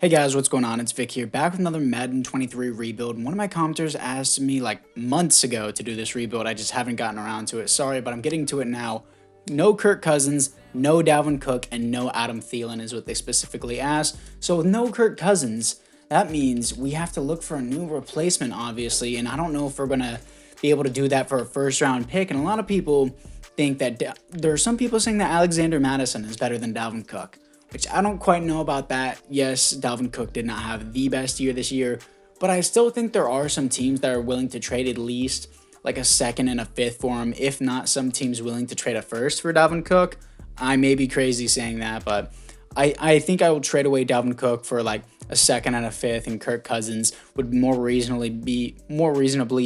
Hey guys, what's going on? It's Vic here, back with another Madden 23 rebuild. And one of my commenters asked me like months ago to do this rebuild. I just haven't gotten around to it. Sorry, but I'm getting to it now. No Kirk Cousins, no Dalvin Cook, and no Adam Thielen is what they specifically asked. So with no Kirk Cousins, that means we have to look for a new replacement, obviously. And I don't know if we're going to be able to do that for a first round pick. And a lot of people think that there are some people saying that Alexander Madison is better than Dalvin Cook, which I don't quite know about that. Yes, Dalvin Cook did not have the best year this year, but I still think there are some teams that are willing to trade at least like a second and a fifth for him, if not some teams willing to trade a first for Dalvin Cook. I may be crazy saying that, but I think I will trade away Dalvin Cook for like a second and a fifth, and Kirk Cousins would more reasonably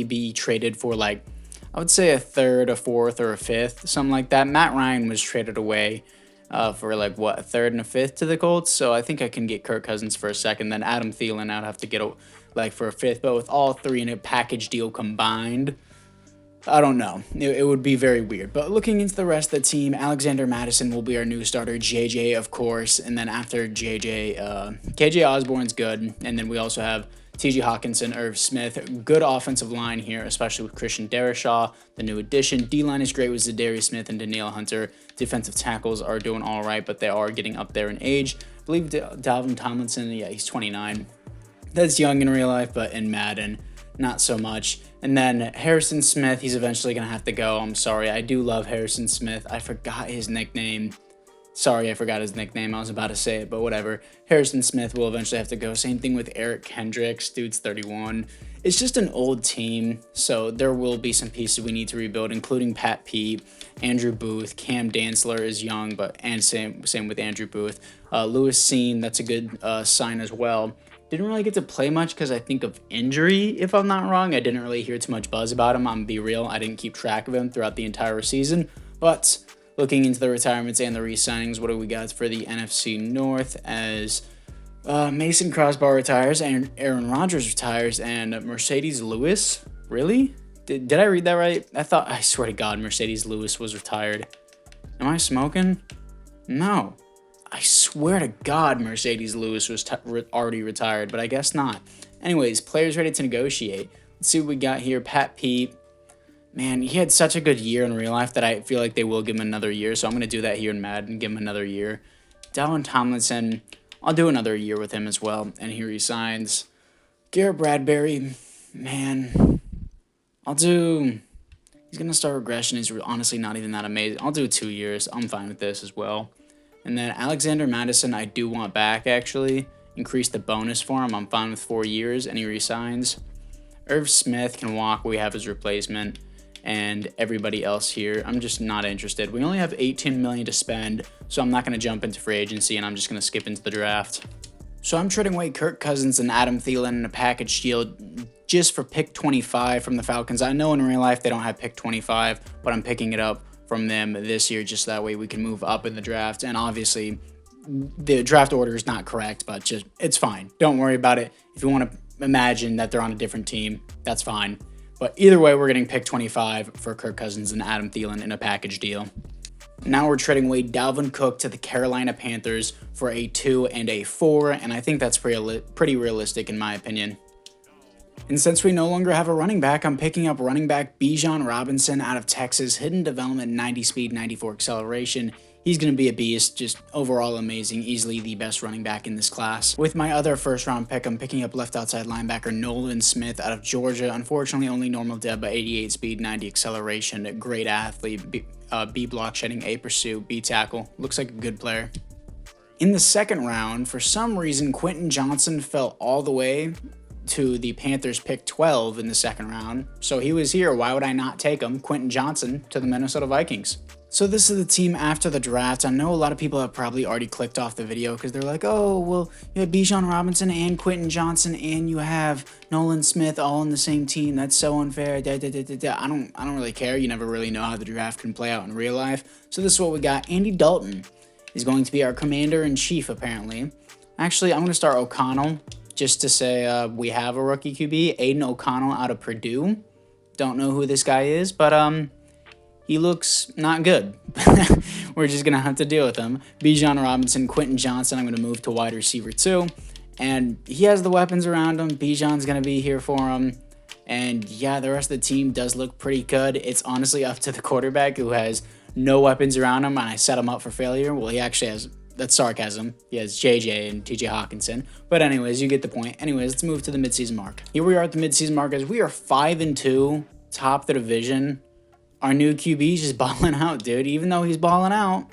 be traded for like, I would say a third, a fourth, or a fifth, something like that. Matt Ryan was traded away for like what, a third and a fifth to the Colts. So I think I can get Kirk Cousins for a second. Then Adam Thielen, I'd have to get like for a fifth. But with all three in a package deal combined, I don't know. It would be very weird. But looking into the rest of the team, Alexander Madison will be our new starter. JJ, of course. And then after JJ, KJ Osborne's good. And then we also have T.J. Hawkinson, Irv Smith. Good offensive line here, especially with Christian Darrisaw, the new addition. D-line is great with Zadarius Smith and Danielle Hunter. Defensive tackles are doing all right, but they are getting up there in age. I believe Dalvin Tomlinson, yeah, he's 29. That's young in real life, but in Madden, not so much. And then Harrison Smith, he's eventually going to have to go. I'm sorry. I do love Harrison Smith. I forgot his nickname. Sorry, I forgot his nickname. I was about to say it, but whatever. Harrison Smith will eventually have to go. Same thing with Eric Kendricks. Dude's 31. It's just an old team, so there will be some pieces we need to rebuild, including Pat Pete, Andrew Booth, Cam Dantzler is young, and same with Andrew Booth. Lewis Seen, that's a good sign as well. Didn't really get to play much because I think of injury, if I'm not wrong. I didn't really hear too much buzz about him. I'm going to be real. I didn't keep track of him throughout the entire season, but looking into the retirements and the re-signings, what do we got for the NFC North as Mason Crosby retires, and Aaron Rodgers retires, and Mercedes Lewis? Really? Did I read that right? I swear to God, Mercedes Lewis was retired. Am I smoking? No. I swear to God, Mercedes Lewis was already retired, but I guess not. Anyways, players ready to negotiate. Let's see what we got here. Pat Pete. Man, he had such a good year in real life that I feel like they will give him another year. So I'm going to do that here in Madden, give him another year. Dalvin Tomlinson, I'll do another year with him as well. And he resigns. Garrett Bradbury, man, he's going to start regression. He's honestly not even that amazing. I'll do 2 years. I'm fine with this as well. And then Alexander Madison, I do want back, actually. Increase the bonus for him. I'm fine with 4 years, and he resigns. Irv Smith can walk. We have his replacement. And everybody else here, I'm just not interested. We only have $18 million to spend, so I'm not going to jump into free agency, and I'm just going to skip into the draft. So I'm trading away Kirk Cousins and Adam Thielen in a package deal just for pick 25 from the Falcons. I know in real life they don't have pick 25, but I'm picking it up from them this year just that way we can move up in the draft. And obviously, the draft order is not correct, but just it's fine. Don't worry about it. If you want to imagine that they're on a different team, that's fine. But either way, we're getting pick 25 for Kirk Cousins and Adam Thielen in a package deal. Now we're trading away Dalvin Cook to the Carolina Panthers for a 2 and a 4, and I think that's pretty realistic in my opinion. And since we no longer have a running back, I'm picking up running back Bijan Robinson out of Texas. Hidden development, 90 speed, 94 acceleration. He's going to be a beast, just overall amazing, easily the best running back in this class. With my other first round pick, I'm picking up left outside linebacker Nolan Smith out of Georgia. Unfortunately, only normal depth, but 88 speed, 90 acceleration. Great athlete, B block shedding, A pursuit, B tackle. Looks like a good player. In the second round, for some reason, Quentin Johnson fell all the way to the Panthers pick 12 in the second round. So he was here. Why would I not take him? Quentin Johnson to the Minnesota Vikings. So this is the team after the draft. I know a lot of people have probably already clicked off the video because they're like, oh, well, you have Bijan Robinson and Quentin Johnson and you have Nolan Smith all on the same team. That's so unfair. I don't really care. You never really know how the draft can play out in real life. So this is what we got. Andy Dalton is going to be our commander-in-chief, apparently. Actually, I'm going to start O'Connell just to say we have a rookie QB. Aiden O'Connell out of Purdue. Don't know who this guy is, but he looks not good. We're just going to have to deal with him. Bijan Robinson, Quentin Johnson, I'm going to move to wide receiver 2. And he has the weapons around him. Bijan's going to be here for him. And yeah, the rest of the team does look pretty good. It's honestly up to the quarterback who has no weapons around him, and I set him up for failure. Well, he actually has, that's sarcasm. He has JJ and TJ Hawkinson. But anyways, you get the point. Anyways, let's move to the midseason mark. Here we are at the midseason mark as we are 5-2, top the division. Our new QB's just balling out, dude. Even though he's balling out,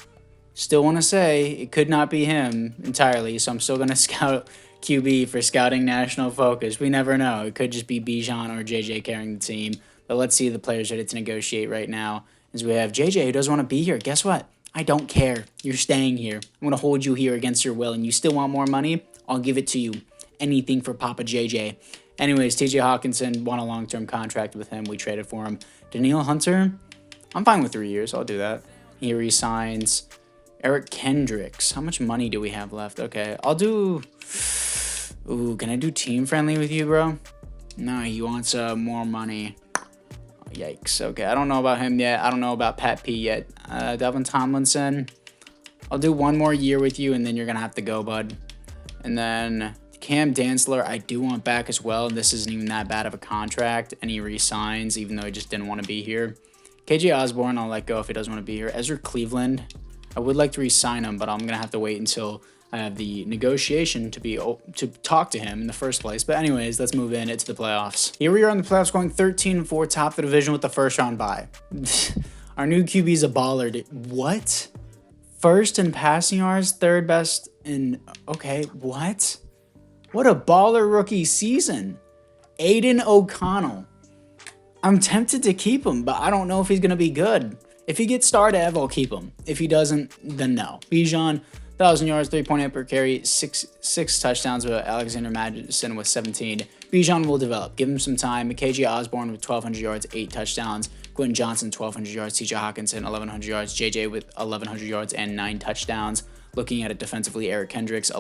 still want to say it could not be him entirely. So I'm still going to scout QB for scouting national focus. We never know. It could just be Bijan or JJ carrying the team. But let's see the players ready to negotiate right now. As we have JJ who doesn't want to be here. Guess what? I don't care. You're staying here. I'm going to hold you here against your will. And you still want more money? I'll give it to you. Anything for Papa JJ. Anyways, TJ Hawkinson won a long-term contract with him. We traded for him. Danielle Hunter, I'm fine with 3 years. I'll do that. He resigns. Eric Kendricks. How much money do we have left? Okay, I'll do... Ooh, can I do team friendly with you, bro? No, he wants more money. Oh, yikes. Okay, I don't know about him yet. I don't know about Pat P yet. Devin Tomlinson. I'll do 1 more year with you, and then you're going to have to go, bud. And then Cam Dantzler, I do want back as well. This isn't even that bad of a contract, and he resigns, even though he just didn't want to be here. KJ Osborne, I'll let go if he doesn't want to be here. Ezra Cleveland, I would like to re-sign him, but I'm going to have to wait until I have the negotiation to talk to him in the first place. But anyways, let's move into the playoffs. Here we are in the playoffs going 13-4, top the division with the first round bye. Our new QB's a baller. What? First in passing yards, third best in... Okay, what? What a baller rookie season. Aiden O'Connell. I'm tempted to keep him, but I don't know if he's going to be good. If he gets started, I'll keep him. If he doesn't, then no. Bijan, 1,000 yards, 3.8 per carry, six touchdowns with Alexander Madison with 17. Bijan will develop. Give him some time. KJ Osborne with 1,200 yards, 8 touchdowns. Quentin Johnson, 1,200 yards. TJ Hawkinson, 1,100 yards. JJ with 1,100 yards and 9 touchdowns. Looking at it defensively, Eric Kendricks,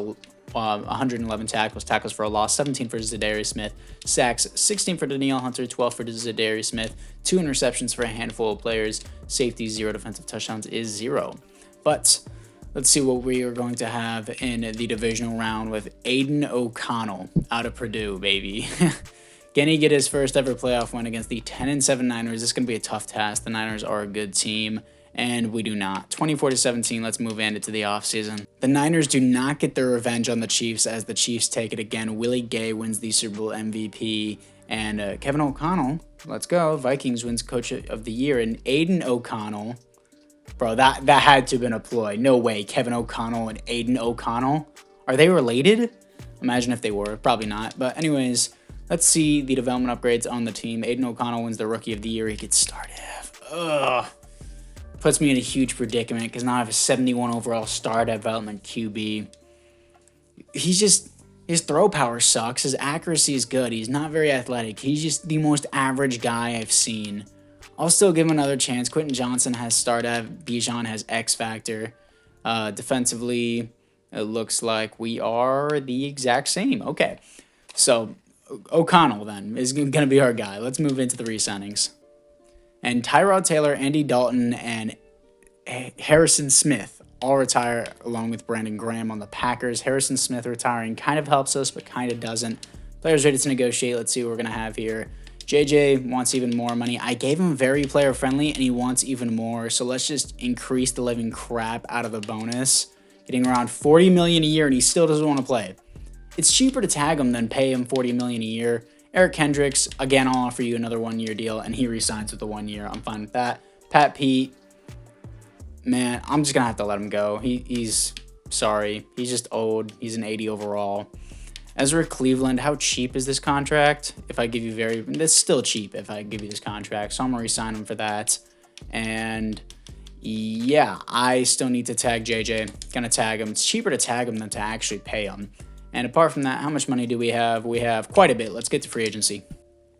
111 tackles for a loss, 17 for Zadarius Smith, sacks, 16 for Danielle Hunter, 12 for Zadarius Smith, 2 interceptions for a handful of players, safety 0, defensive touchdowns is 0. But let's see what we are going to have in the divisional round with Aiden O'Connell out of Purdue, baby. Can he get his first ever playoff win against the 10-7 Niners? This is going to be a tough task. The Niners are a good team, and we do not. 24-17, let's move into the offseason. The Niners do not get their revenge on the Chiefs as the Chiefs take it again. Willie Gay wins the Super Bowl MVP, and Kevin O'Connell, let's go. Vikings wins Coach of the Year, and Aiden O'Connell, bro, that had to have been a ploy. No way, Kevin O'Connell and Aiden O'Connell. Are they related? Imagine if they were. Probably not. But anyways, let's see the development upgrades on the team. Aiden O'Connell wins the Rookie of the Year. He gets started. Ugh. Puts me in a huge predicament because now I have a 71 overall star development QB. His throw power sucks. His accuracy is good. He's not very athletic. He's just the most average guy I've seen. I'll still give him another chance. Quentin Johnson has star dev. Bijan has X factor. Defensively, it looks like we are the exact same. Okay, so O'Connell then is going to be our guy. Let's move into the re-signings. And Tyrod Taylor, Andy Dalton, and Harrison Smith all retire along with Brandon Graham on the Packers. Harrison Smith retiring kind of helps us, but kind of doesn't. Players ready to negotiate. Let's see what we're going to have here. JJ wants even more money. I gave him very player friendly, and he wants even more. So let's just increase the living crap out of the bonus. Getting around $40 million a year, and he still doesn't want to play. It's cheaper to tag him than pay him $40 million a year. Eric Kendricks, again, I'll offer you another 1-year deal, and he resigns with the 1 year. I'm fine with that. Pat Pete, man, I'm just going to have to let him go. He's sorry. He's just old. He's an 80 overall. Ezra Cleveland, how cheap is this contract? If I give you that's still cheap if I give you this contract, so I'm going to resign him for that. And yeah, I still need to tag JJ. Going to tag him. It's cheaper to tag him than to actually pay him. And apart from that, how much money do we have? We have quite a bit. Let's get to free agency.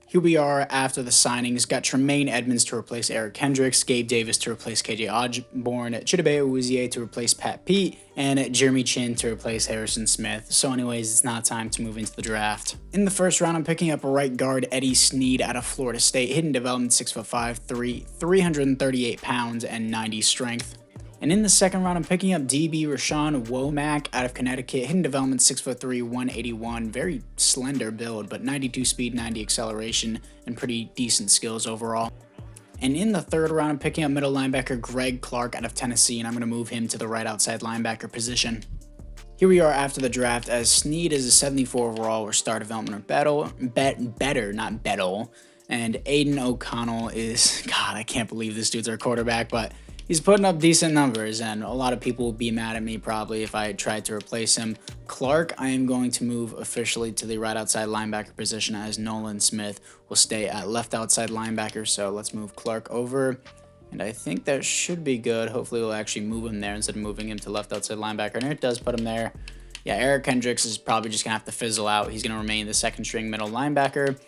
Here we are after the signings. Got Tremaine Edmonds to replace Eric Kendricks, Gabe Davis to replace KJ Osborne, Chidobe Awuzie to replace Pat Pete, and Jeremy Chin to replace Harrison Smith. So anyways, it's now time to move into the draft. In the first round, I'm picking up right guard Eddie Sneed out of Florida State. Hidden development, 6'5", 338 pounds, and 90 strength. And in the second round, I'm picking up DB Rashawn Womack out of Connecticut. Hidden development, 6'3", 181. Very slender build, but 92 speed, 90 acceleration, and pretty decent skills overall. And in the third round, I'm picking up middle linebacker Greg Clark out of Tennessee, and I'm going to move him to the right outside linebacker position. Here we are after the draft, as Snead is a 74 overall or star development or better, not Bettle. And Aiden O'Connell is, God, I can't believe this dude's our quarterback, but he's putting up decent numbers, and a lot of people will be mad at me probably if I tried to replace him. Clark, I am going to move officially to the right outside linebacker position, as Nolan Smith will stay at left outside linebacker. So let's move Clark over, and I think that should be good. Hopefully we'll actually move him there instead of moving him to left outside linebacker, and it does put him there. Yeah, Eric Kendricks is probably just going to have to fizzle out. He's going to remain the second string middle linebacker.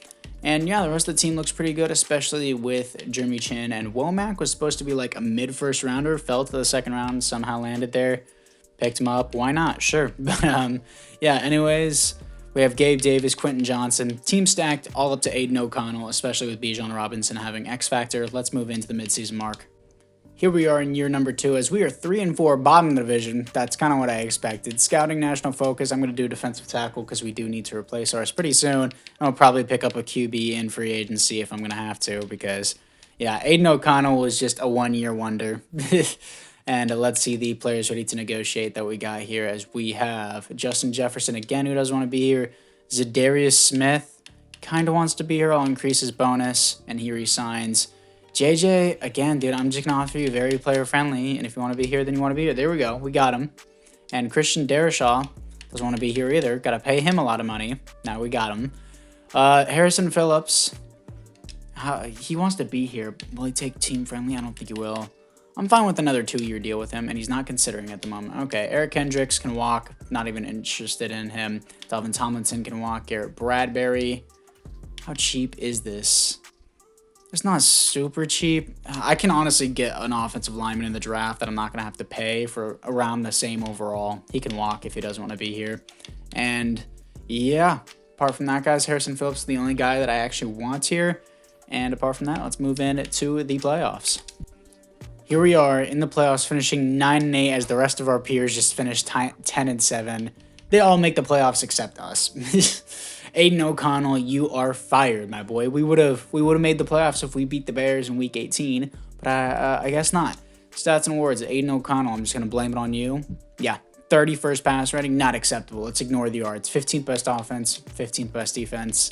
And yeah, the rest of the team looks pretty good, especially with Jeremy Chin. And Womack was supposed to be like a mid-first rounder, fell to the second round, somehow landed there. Picked him up. Why not? Sure. But yeah, anyways, we have Gabe Davis, Quentin Johnson. Team stacked all up to Aiden O'Connell, especially with Bijan Robinson having X Factor. Let's move into the midseason mark. Here we are in year number 2, as we are 3-4, bottom of the division. That's kind of what I expected. Scouting national focus. I'm going to do defensive tackle because we do need to replace ours pretty soon. I'll probably pick up a QB in free agency if I'm going to have to, because, yeah, Aiden O'Connell was just a one-year wonder. And let's see the players ready to negotiate that we got here, as we have Justin Jefferson again, who doesn't want to be here. Zadarius Smith kind of wants to be here. I'll increase his bonus, and he resigns. JJ, again, dude, I'm just going to offer you very player-friendly, and if you want to be here, then you want to be here. There we go. We got him. And Christian Darashaw doesn't want to be here either. Got to pay him a lot of money. Now we got him. Harrison Phillips, he wants to be here. Will he take team-friendly? I don't think he will. I'm fine with another 2-year deal with him, and he's not considering at the moment. Okay, Eric Kendricks can walk. Not even interested in him. Dalvin Tomlinson can walk. Garrett Bradbury. How cheap is this? It's not super cheap. I can honestly get an offensive lineman in the draft that I'm not going to have to pay for around the same overall. He can walk if he doesn't want to be here. And yeah, apart from that, guys, Harrison Phillips is the only guy that I actually want here. And apart from that, let's move in to the playoffs. Here we are in the playoffs, finishing 9-8 as the rest of our peers just finished 10-7. They all make the playoffs except us. Aiden O'Connell, you are fired, my boy. We would have made the playoffs if we beat the Bears in Week 18, but I guess not. Stats and awards, Aiden O'Connell, I'm just going to blame it on you. Yeah, 31st pass rating, not acceptable. Let's ignore the yards. 15th best offense, 15th best defense.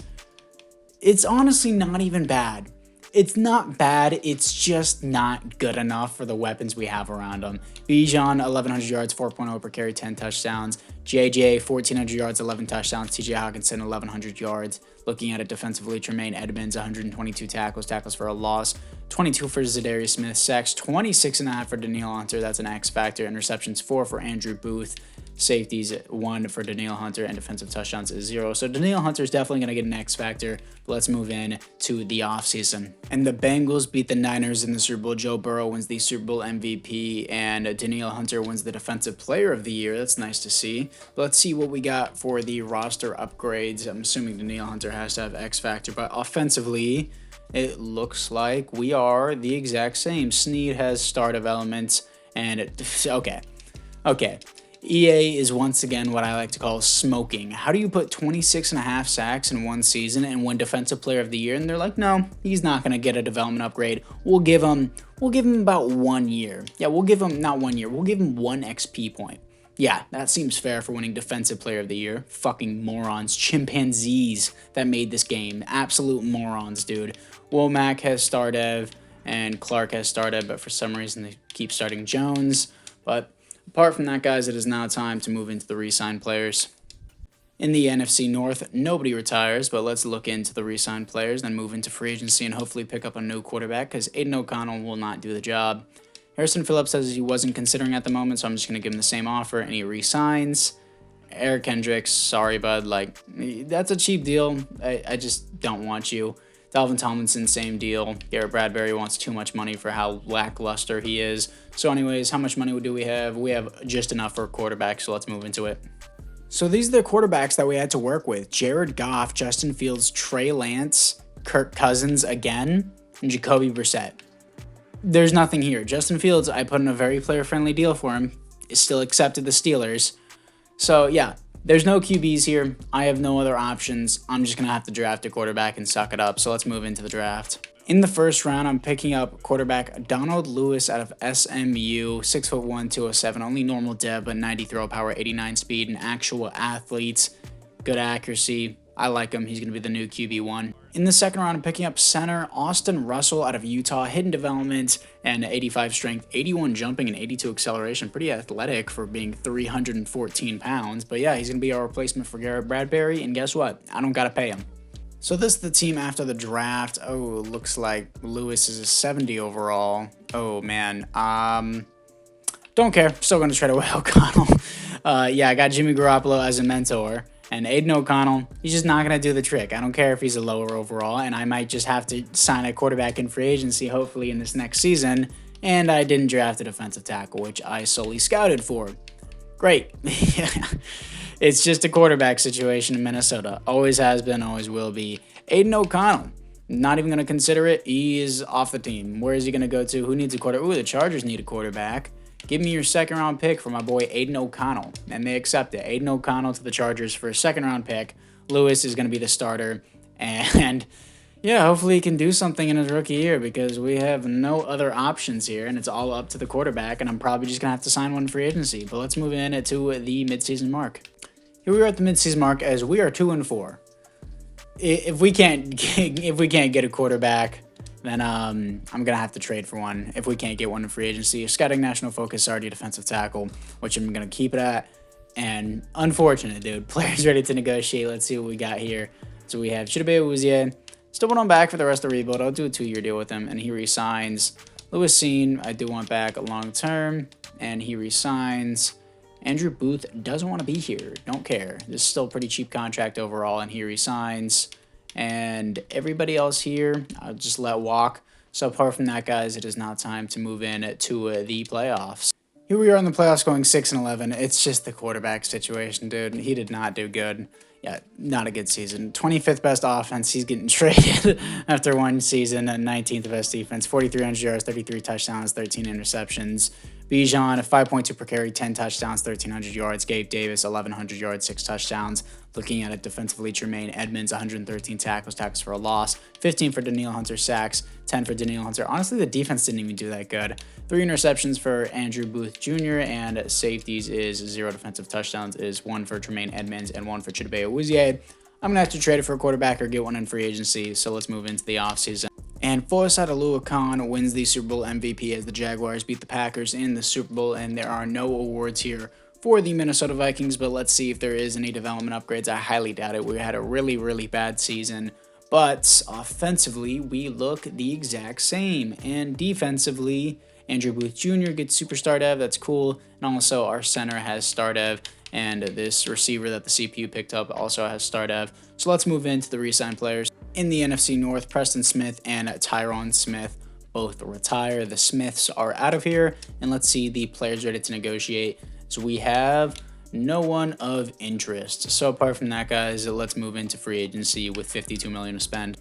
It's honestly not even bad. It's not bad, it's just not good enough for the weapons we have around him. Bijan, 1,100 yards, 4.0 per carry, 10 touchdowns. JJ, 1,400 yards, 11 touchdowns. TJ Hawkinson, 1,100 yards. Looking at it defensively, Tremaine Edmonds, 122 tackles for a loss. 22 for Zadarius Smith, sacks 26.5 for Danielle Hunter. That's an X factor. Interceptions 4 for Andrew Booth. Safeties 1 for Danielle Hunter, and defensive touchdowns is 0. So Danielle Hunter is definitely going to get an X factor. But let's move in to the offseason. And the Bengals beat the Niners in the Super Bowl. Joe Burrow wins the Super Bowl MVP, and Danielle Hunter wins the Defensive Player of the Year. That's nice to see. But let's see what we got for the roster upgrades. I'm assuming Danielle Hunter has to have X factor, but offensively, it looks like we are the exact same. Snead has star development, and okay. EA is once again what I like to call smoking. How do you put 26.5 sacks in one season and win Defensive Player of the Year? And they're like, no, he's not going to get a development upgrade. We'll give him about 1 year. Yeah, we'll give him, not 1 year, we'll give him 1 XP point. Yeah, that seems fair for winning Defensive Player of the Year. Fucking morons. Chimpanzees that made this game. Absolute morons, dude. Womack has star dev, and Clark has star dev, but for some reason they keep starting Jones. But apart from that, guys, it is now time to move into the re-signed players. In the NFC North, nobody retires, but let's look into the re-signed players, then move into free agency and hopefully pick up a new quarterback, because Aiden O'Connell will not do the job. Harrison Phillips says he wasn't considering at the moment, so I'm just going to give him the same offer, and he re-signs. Eric Kendricks, sorry, bud. Like, that's a cheap deal. I just don't want you. Dalvin Tomlinson, same deal. Garrett Bradbury wants too much money for how lackluster he is. So anyways, how much money do we have? We have just enough for a quarterback, so let's move into it. So these are the quarterbacks that we had to work with. Jared Goff, Justin Fields, Trey Lance, Kirk Cousins again, and Jacoby Brissett. there's nothing here. Justin Fields, I put in a very player-friendly deal for him. Is still accepted the Steelers. So, yeah, there's no QBs here. I have no other options. I'm just going to have to draft a quarterback and suck it up. So let's move into the draft. In the first round, I'm picking up quarterback Donald Lewis out of SMU, 6'1", 207, only normal dev, but 90 throw power, 89 speed, an actual athlete, good accuracy. I like him. He's going to be the new QB1. In the second round, I'm picking up center Austin Russell out of Utah, hidden development and 85 strength, 81 jumping, and 82 acceleration. Pretty athletic for being 314 pounds. But yeah, he's going to be our replacement for Garrett Bradbury. And guess what? I don't got to pay him. So this is the team after the draft. Oh, looks like Lewis is a 70 overall. Oh, man. Don't care. Still going to trade away O'Connell. Yeah, I got Jimmy Garoppolo as a mentor. And Aiden O'Connell, he's just not going to do the trick. I don't care if he's a lower overall, and I might just have to sign a quarterback in free agency, hopefully in this next season. And I didn't draft a defensive tackle, which I solely scouted for. Great. It's just a quarterback situation in Minnesota. Always has been, always will be. Aiden O'Connell, not even going to consider it. He is off the team. Where is he going to go to? Who needs a quarterback? Ooh, the Chargers need a quarterback. Give me your second-round pick for my boy Aiden O'Connell. And they accept it. Aiden O'Connell to the Chargers for a second-round pick. Lewis is going to be the starter. And, yeah, hopefully he can do something in his rookie year because we have no other options here, and it's all up to the quarterback, and I'm probably just going to have to sign one free agency. But let's move in to the midseason mark. Here we are at the midseason mark as we are 2-4. If we can't get a quarterback, then I'm going to have to trade for one if we can't get one in free agency. Scouting national focus, already defensive tackle, which I'm going to keep it at. And unfortunate, dude. Players ready to negotiate. Let's see what we got here. So we have Chidobe Awuzie. Still want him back for the rest of the rebuild. I'll do a 2-year deal with him, and he resigns. Lewis Seen, I do want back long term, and he resigns. Andrew Booth doesn't want to be here. Don't care. This is still a pretty cheap contract overall, and he resigns. And everybody else here, I'll just let walk. So apart from that, guys, it is now time to move in to the playoffs. Here we are in the playoffs going 6-11. It's just the quarterback situation, dude. He did not do good. Yeah, not a good season. 25th best offense. He's getting traded after one season. 19th best defense. 4,300 yards, 33 touchdowns, 13 interceptions. Bijan, 5.2 per carry, 10 touchdowns, 1,300 yards. Gabe Davis, 1,100 yards, 6 touchdowns. Looking at it defensively, Tremaine Edmonds, 113 tackles for a loss. 15 for Danielle Hunter sacks, 10 for Danielle Hunter. Honestly, the defense didn't even do that good. 3 interceptions for Andrew Booth Jr. and safeties is 0 defensive touchdowns is 1 for Tremaine Edmonds and 1 for Chidobe Awuzie. I'm going to have to trade it for a quarterback or get one in free agency, so let's move into the offseason. And Foyesade Oluokun wins the Super Bowl MVP as the Jaguars beat the Packers in the Super Bowl, and there are no awards here for the Minnesota Vikings, but let's see if there is any development upgrades. I highly doubt it. We had a really, really bad season, but offensively, we look the exact same, and defensively, Andrew Booth Jr. gets superstar dev. That's cool, and also our center has star dev, and this receiver that the CPU picked up also has star dev. So let's move into the re-sign players. In the NFC North, Preston Smith and Tyron Smith both retire. The Smiths are out of here, and let's see the players ready to negotiate. So we have no one of interest. So apart from that, guys, let's move into free agency with $52 million to spend.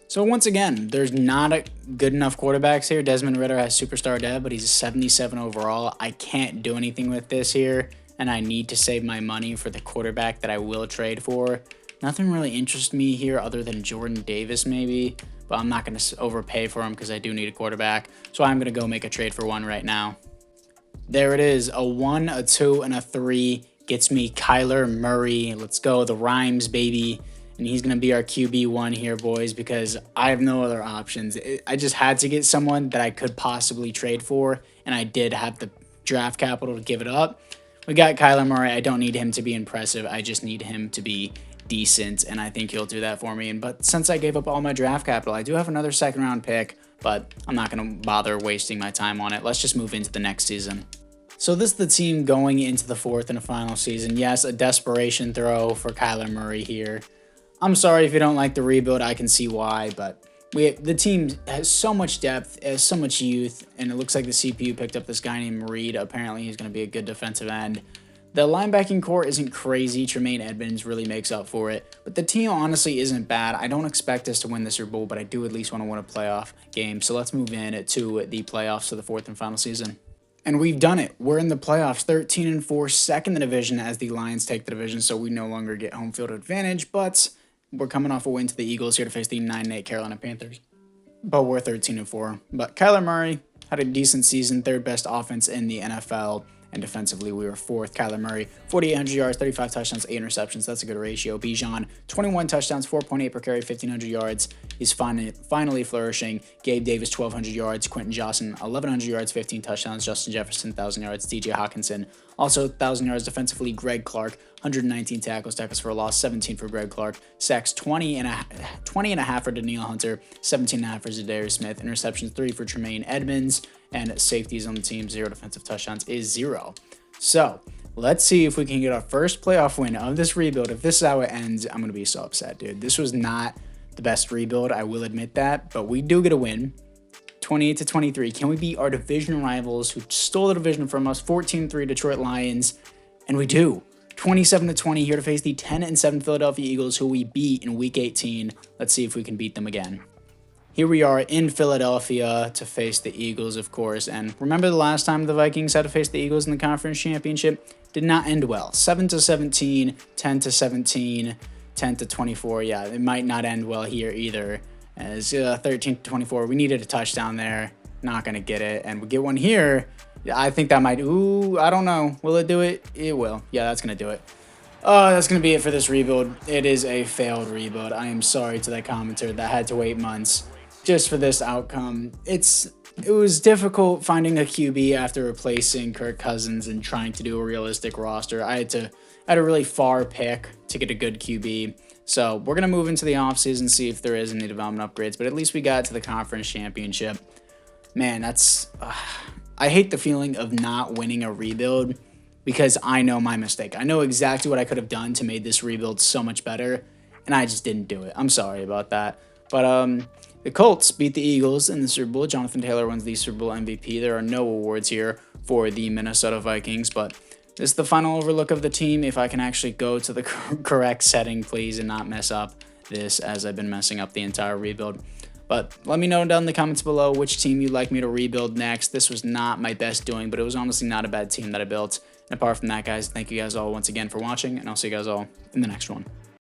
So once again, there's not a good enough quarterbacks here. Desmond Ridder has superstar dev, but he's a 77 overall. I can't do anything with this here, and I need to save my money for the quarterback that I will trade for. Nothing really interests me here other than Jordan Davis maybe, but I'm not going to overpay for him because I do need a quarterback. So I'm going to go make a trade for one right now. There it is, a 1, a 2, and a 3 gets me Kyler Murray. Let's go, the rhymes, baby. And he's going to be our QB1 here, boys, because I have no other options. I just had to get someone that I could possibly trade for, and I did have the draft capital to give it up. We got Kyler Murray. I don't need him to be impressive. I just need him to be decent, and I think he'll do that for me. But since I gave up all my draft capital, I do have another second-round pick, but I'm not going to bother wasting my time on it. Let's just move into the next season. So this is the team going into the fourth and final season. Yes, a desperation throw for Kyler Murray here. I'm sorry if you don't like the rebuild. I can see why, but the team has so much depth, has so much youth, and it looks like the CPU picked up this guy named Reed. Apparently, he's going to be a good defensive end. The linebacking core isn't crazy. Tremaine Edmonds really makes up for it. But the team honestly isn't bad. I don't expect us to win the Super Bowl, but I do at least want to win a playoff game. So let's move in to the playoffs for the fourth and final season. And we've done it. We're in the playoffs, 13-4, second in the division as the Lions take the division, so we no longer get home field advantage. But we're coming off a win to the Eagles here to face the 9-8 Carolina Panthers. But we're 13-4. But Kyler Murray had a decent season, third best offense in the NFL. And defensively, we were fourth. Kyler Murray, 4,800 yards, 35 touchdowns, 8 interceptions. That's a good ratio. Bijan, 21 touchdowns, 4.8 per carry, 1,500 yards. He's finally flourishing. Gabe Davis, 1,200 yards. Quentin Johnson, 1,100 yards, 15 touchdowns. Justin Jefferson, 1,000 yards. DJ Hawkinson, also 1,000 yards defensively. Greg Clark, 119 tackles for a loss, 17 for Greg Clark. Sacks, 20 and a half for Danielle Hunter, 17.5 for Zadarius Smith. Interceptions, 3 for Tremaine Edmonds. And safeties on the team, 0 defensive touchdowns is 0. So let's see if we can get our first playoff win of this rebuild. If this is how it ends, I'm going to be so upset, dude. This was not the best rebuild, I will admit that, but we do get a win. 28-23. Can we beat our division rivals who stole the division from us? 14-3 Detroit Lions, and we do. 27-20 here to face the 10-7 Philadelphia Eagles, who we beat in Week 18. Let's see if we can beat them again. Here we are in Philadelphia to face the Eagles, of course. And remember the last time the Vikings had to face the Eagles in the conference championship? Did not end well. 7-17, 10-17, 10-24. Yeah, it might not end well here either. As 13-24, we needed a touchdown there. Not going to get it. And we get one here. I think that might... Ooh, I don't know. Will it do it? It will. Yeah, that's going to do it. Oh, that's going to be it for this rebuild. It is a failed rebuild. I am sorry to that commenter that had to wait months just for this outcome. It was difficult finding a QB after replacing Kirk Cousins and trying to do a realistic roster. I had a really far pick to get a good QB. So we're going to move into the offseason, see if there is any development upgrades. But at least we got to the conference championship. Man, that's... I hate the feeling of not winning a rebuild because I know my mistake. I know exactly what I could have done to make this rebuild so much better, and I just didn't do it. I'm sorry about that. But the Colts beat the Eagles in the Super Bowl. Jonathan Taylor wins the Super Bowl MVP. There are no awards here for the Minnesota Vikings, but this is the final overlook of the team. If I can actually go to the correct setting, please, and not mess up this as I've been messing up the entire rebuild. But let me know down in the comments below which team you'd like me to rebuild next. This was not my best doing, but it was honestly not a bad team that I built. And apart from that, guys, thank you guys all once again for watching, and I'll see you guys all in the next one.